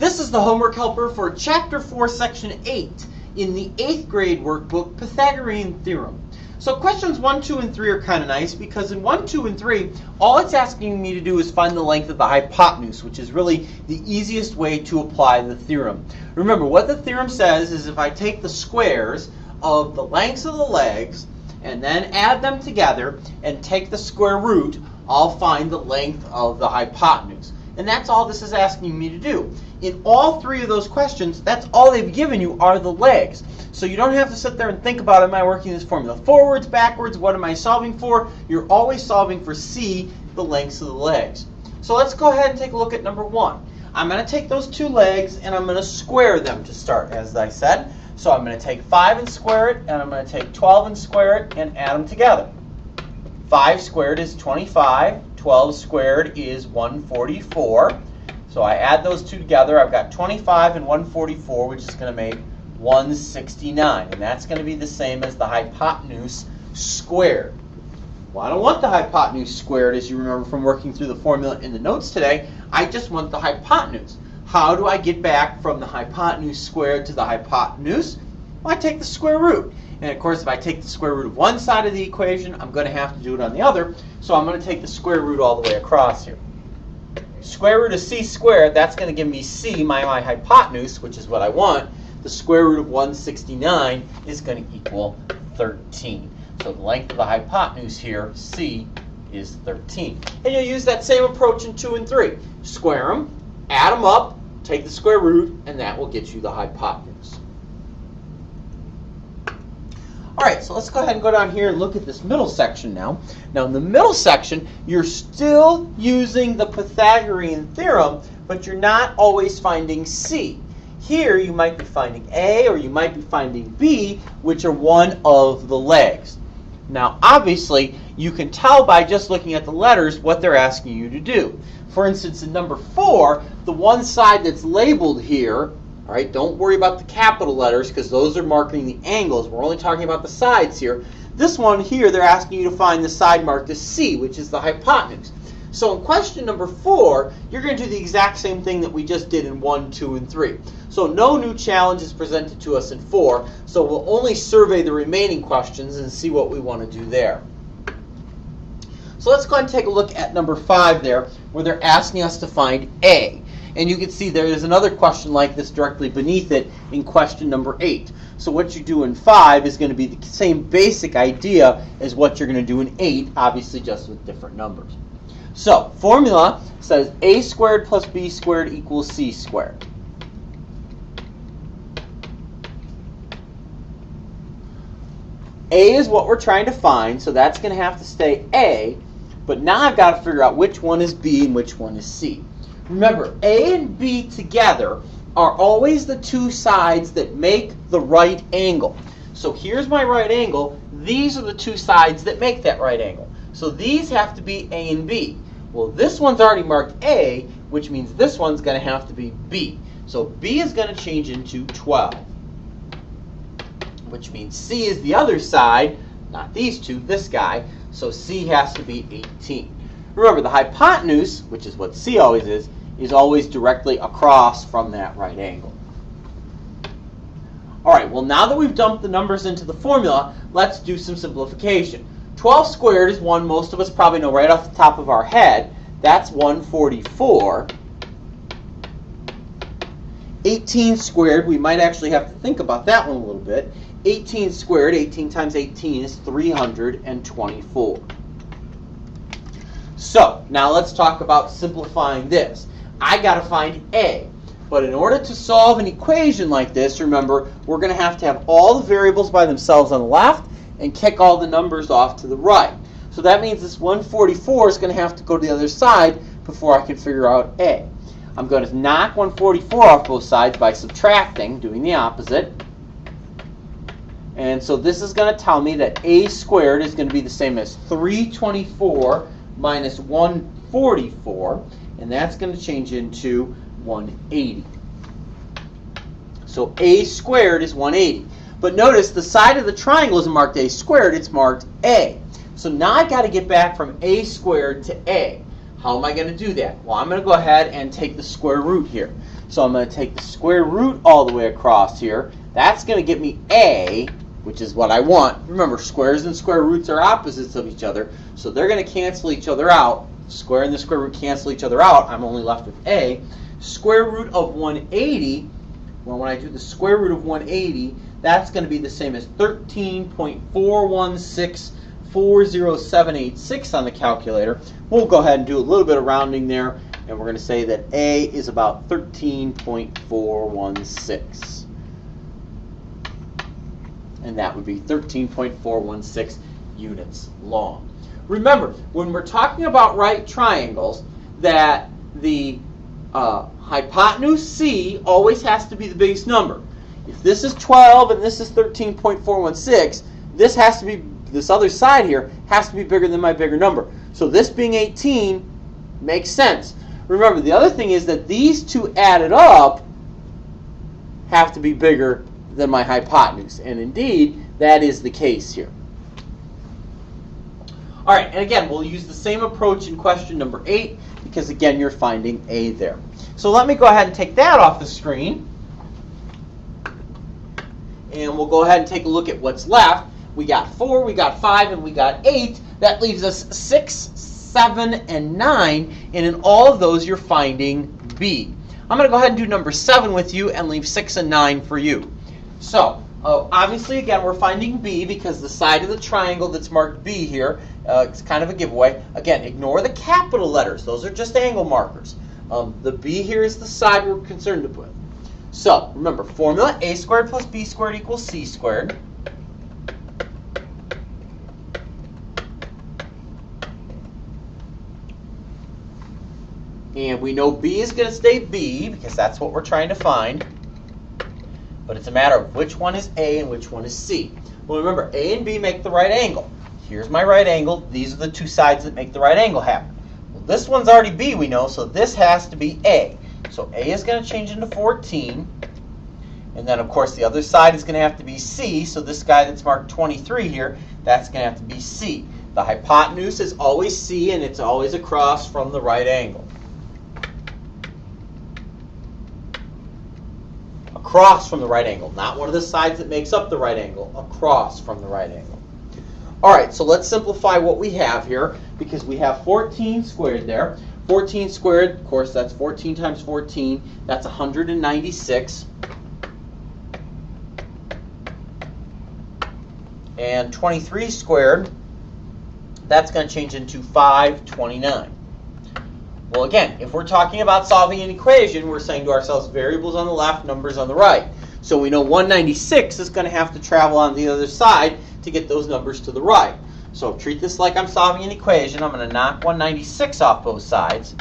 This is the homework helper for Chapter 4, Section 8 in the 8th grade workbook, Pythagorean Theorem. So questions 1, 2, and 3 are kind of nice because in 1, 2, and 3, all it's asking me to do is find the length of the hypotenuse, which is really the easiest way to apply the theorem. Remember, what the theorem says is if I take the squares of the lengths of the legs and then add them together and take the square root, I'll find the length of the hypotenuse. And that's all this is asking me to do. In all three of those questions, that's all they've given you are the legs. So you don't have to sit there and think about, am I working this formula forwards, backwards, what am I solving for? You're always solving for C, the lengths of the legs. So let's go ahead and take a look at number 1. I'm going to take those two legs and I'm going to square them to start, as I said. So I'm going to take 5 and square it, and I'm going to take 12 and square it and add them together. 5 squared is 25. 12 squared is 144. So I add those two together. I've got 25 and 144, which is going to make 169. And that's going to be the same as the hypotenuse squared. Well, I don't want the hypotenuse squared, as you remember from working through the formula in the notes today. I just want the hypotenuse. How do I get back from the hypotenuse squared to the hypotenuse? Well, I take the square root. And of course, if I take the square root of one side of the equation, I'm going to have to do it on the other. So I'm going to take the square root all the way across here. Square root of c squared, that's going to give me c, my hypotenuse, which is what I want. The square root of 169 is going to equal 13. So the length of the hypotenuse here, c, is 13. And you'll use that same approach in 2 and 3. Square them, add them up, take the square root, and that will get you the hypotenuse. All right, so let's go ahead and go down here and look at this middle section now. Now, in the middle section, you're still using the Pythagorean theorem, but you're not always finding C. Here, you might be finding A, or you might be finding B, which are one of the legs. Now, obviously, you can tell by just looking at the letters what they're asking you to do. For instance, in number 4, the one side that's labeled here, all right, don't worry about the capital letters because those are marking the angles. We're only talking about the sides here. This one here, they're asking you to find the side marked as C, which is the hypotenuse. So in question number 4, you're going to do the exact same thing that we just did in 1, 2, and 3. So no new challenge is presented to us in 4, so we'll only survey the remaining questions and see what we want to do there. So let's go ahead and take a look at number 5 there, where they're asking us to find A. And you can see there is another question like this directly beneath it in question number 8. So what you do in 5 is going to be the same basic idea as what you're going to do in 8, obviously just with different numbers. So formula says a squared plus b squared equals c squared. A is what we're trying to find, so that's going to have to stay A. But now I've got to figure out which one is B and which one is C. Remember, A and B together are always the two sides that make the right angle. So here's my right angle. These are the two sides that make that right angle. So these have to be A and B. Well, this one's already marked A, which means this one's going to have to be B. So B is going to change into 12, which means C is the other side, not these two, this guy. So C has to be 18. Remember, the hypotenuse, which is what C always is always directly across from that right angle. All right, well, now that we've dumped the numbers into the formula, let's do some simplification. 12 squared is one most of us probably know right off the top of our head. That's 144. 18 squared, we might actually have to think about that one a little bit. 18 squared, 18 times 18 is 324. So, now let's talk about simplifying this. I got to find A. But in order to solve an equation like this, remember, we're going to have all the variables by themselves on the left and kick all the numbers off to the right. So that means this 144 is going to have to go to the other side before I can figure out A. I'm going to knock 144 off both sides by subtracting, doing the opposite. And so this is going to tell me that A squared is going to be the same as 324 minus 144. And that's going to change into 180. So A squared is 180. But notice the side of the triangle isn't marked A squared, it's marked A. So now I've got to get back from A squared to A. How am I going to do that? Well, I'm going to go ahead and take the square root here. So I'm going to take the square root all the way across here. That's going to get me a, which is what I want. Remember, squares and square roots are opposites of each other, so they're going to cancel each other out. Square and the square root cancel each other out. I'm only left with a. Square root of 180, well, when I do the square root of 180, that's going to be the same as 13.4164076 on the calculator. We'll go ahead and do a little bit of rounding there, and we're going to say that a is about 13.416. And that would be 13.416 units long. Remember, when we're talking about right triangles, that the hypotenuse C always has to be the biggest number. If this is 12 and this is 13.416, this has to be, this other side here has to be bigger than my bigger number. So this being 18 makes sense. Remember, the other thing is that these two added up have to be bigger than my hypotenuse. And indeed, that is the case here. All right, and again, we'll use the same approach in question number 8 because, again, you're finding a there. So let me go ahead and take that off the screen. And we'll go ahead and take a look at what's left. We got 4, we got 5, and we got 8. That leaves us 6, 7, and 9. And in all of those, you're finding B. I'm going to go ahead and do number 7 with you and leave 6 and 9 for you. So, obviously, again, we're finding B because the side of the triangle that's marked B here, it's kind of a giveaway. Again, ignore the capital letters. Those are just angle markers. The B here is the side we're concerned with. So, remember, formula a squared plus b squared equals c squared. And we know B is going to stay B because that's what we're trying to find. But it's a matter of which one is A and which one is C. Well, remember, A and B make the right angle. Here's my right angle. These are the two sides that make the right angle happen. Well, this one's already B, we know, so this has to be A. So A is going to change into 14. And then, of course, the other side is going to have to be C. So this guy that's marked 23 here, that's going to have to be C. The hypotenuse is always C, and it's always across from the right angle. Across from the right angle, not one of the sides that makes up the right angle, across from the right angle. All right, so let's simplify what we have here because we have 14 squared there. 14 squared, of course, that's 14 times 14. That's 196. And 23 squared, that's going to change into 529. Well, again, if we're talking about solving an equation, we're saying to ourselves variables on the left, numbers on the right. So we know 196 is going to have to travel on the other side to get those numbers to the right. So treat this like I'm solving an equation. I'm going to knock 196 off both sides.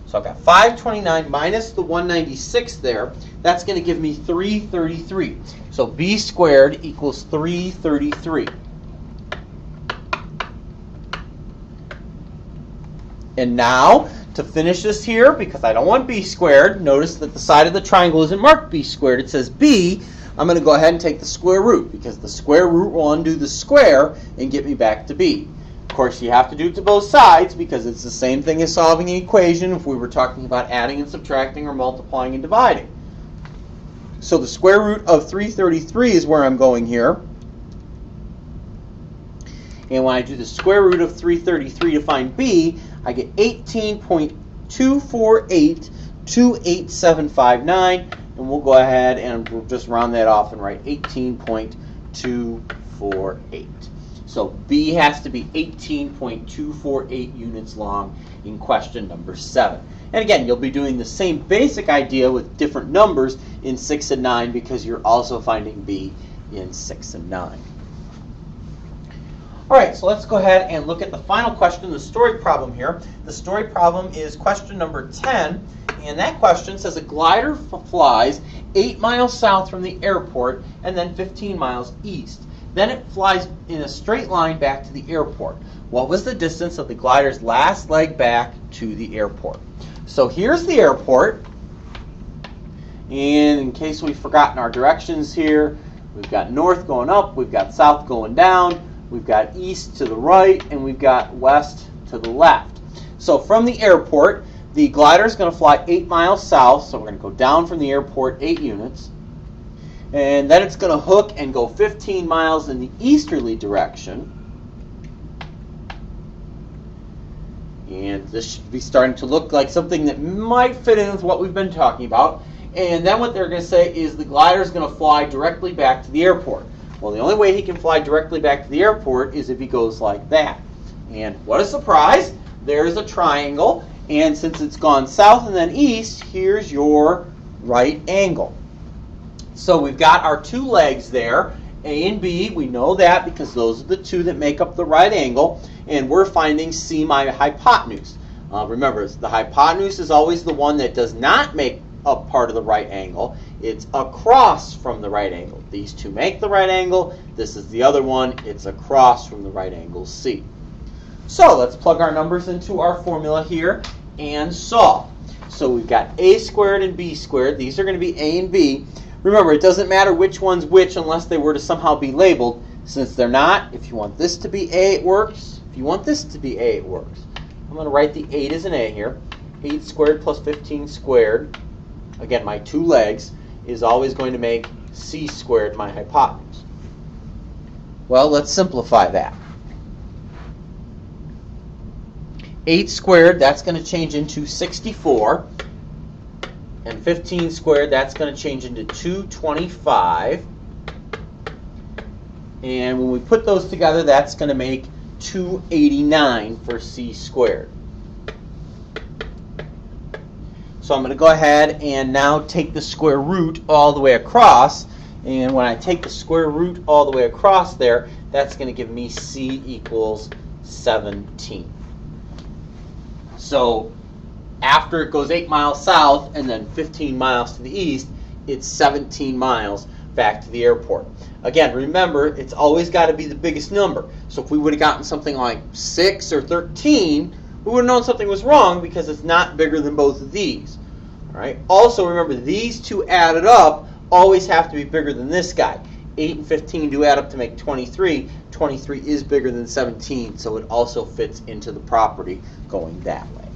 So I've got 529 minus the 196 there. That's going to give me 333. So b squared equals 333. And now, to finish this here, because I don't want b squared, notice that the side of the triangle isn't marked b squared. It says b. I'm going to go ahead and take the square root, because the square root will undo the square and get me back to b. Of course, you have to do it to both sides, because it's the same thing as solving an equation if we were talking about adding and subtracting or multiplying and dividing. So the square root of 333 is where I'm going here. And when I do the square root of 333 to find b, I get 18.2482879, and we'll go ahead and we'll just round that off and write 18.248. So B has to be 18.248 units long in question number 7. And again, you'll be doing the same basic idea with different numbers in 6 and 9 because you're also finding B in 6 and 9. All right, so let's go ahead and look at the final question, the story problem here. The story problem is question number 10, and that question says a glider flies 8 miles south from the airport and then 15 miles east. Then it flies in a straight line back to the airport. What was the distance of the glider's last leg back to the airport? So here's the airport, and in case we've forgotten our directions here, we've got north going up, we've got south going down, we've got east to the right, and we've got west to the left. So from the airport, the glider is going to fly 8 miles south, so we're going to go down from the airport 8 units. And then it's going to hook and go 15 miles in the easterly direction. And this should be starting to look like something that might fit in with what we've been talking about. And then what they're going to say is the glider is going to fly directly back to the airport. Well, the only way he can fly directly back to the airport is if he goes like that. And what a surprise! There's a triangle. And since it's gone south and then east, here's your right angle. So we've got our two legs there, A and B. We know that because those are the two that make up the right angle. And we're finding C, my hypotenuse. Remember, the hypotenuse is always the one that does not make up part of the right angle. It's across from the right angle. These two make the right angle. This is the other one. It's across from the right angle, C. So let's plug our numbers into our formula here and solve. So we've got A squared and B squared. These are going to be A and B. Remember, it doesn't matter which one's which unless they were to somehow be labeled. Since they're not, if you want this to be A, it works. If you want this to be A, it works. I'm going to write the 8 as an A here. 8 squared plus 15 squared, again, my two legs, is always going to make C squared my hypotenuse. Well, let's simplify that. 8 squared, that's going to change into 64. And 15 squared, that's going to change into 225. And when we put those together, that's going to make 289 for C squared. So I'm going to go ahead and now take the square root all the way across. And when I take the square root all the way across there, that's going to give me C equals 17. So after it goes 8 miles south and then 15 miles to the east, it's 17 miles back to the airport. Again, remember, it's always got to be the biggest number. So if we would have gotten something like 6 or 13, we would have known something was wrong because it's not bigger than both of these. All right. Also, remember, these two added up always have to be bigger than this guy. 8 and 15 do add up to make 23. 23 is bigger than 17, so it also fits into the property going that way.